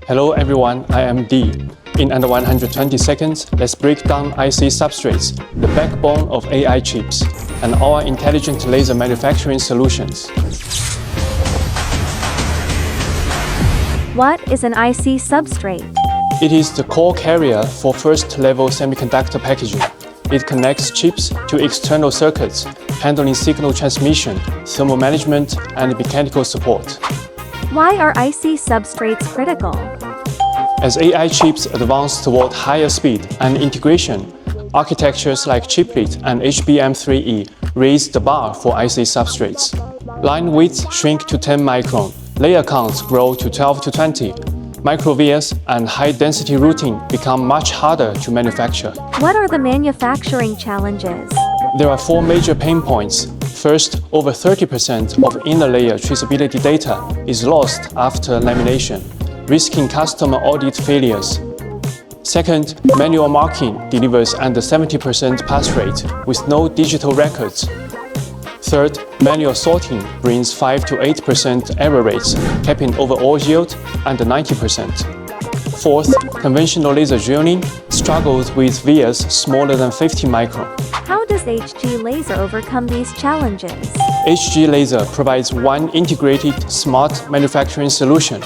Hello everyone, I am D. In under 120 seconds, let's break down IC substrates, the backbone of AI chips, and our intelligent laser manufacturing solutions. What is an IC substrate? It is the core carrier for first-level semiconductor packaging. It connects chips to external circuits, handling signal transmission, thermal management, and mechanical support. Why are IC substrates critical? As AI chips advance toward higher speed and integration, architectures like chiplet and HBM3E raise the bar for IC substrates. Line widths shrink to 10 micron, layer counts grow to 12 to 20. Micro-vias and high-density routing become much harder to manufacture. What are the manufacturing challenges? There are four major pain points. First, over 30% of inner layer traceability data is lost after lamination, risking customer audit failures. Second, manual marking delivers under 70% pass rate with no digital records. Third, manual sorting brings 5 to 8% error rates, capping overall yield under 90%. Fourth, conventional laser drilling struggles with vias smaller than 50 micron. How does HGLaser overcome these challenges? HGLaser provides one integrated, smart manufacturing solution,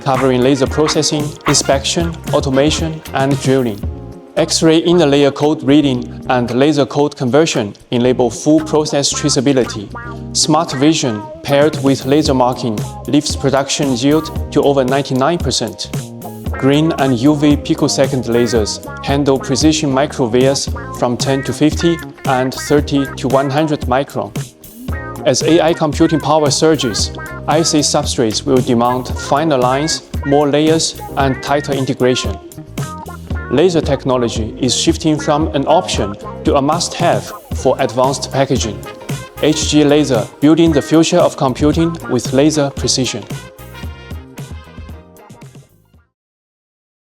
covering laser processing, inspection, automation, and drilling. X-ray inner layer code reading and laser code conversion enable full process traceability. Smart vision paired with laser marking lifts production yield to over 99%. Green and UV picosecond lasers handle precision micro-vias from 10 to 50 and 30 to 100 micron. As AI computing power surges, IC substrates will demand finer lines, more layers, and tighter integration. Laser technology is shifting from an option to a must-have for advanced packaging. HGLaser, building the future of computing with laser precision.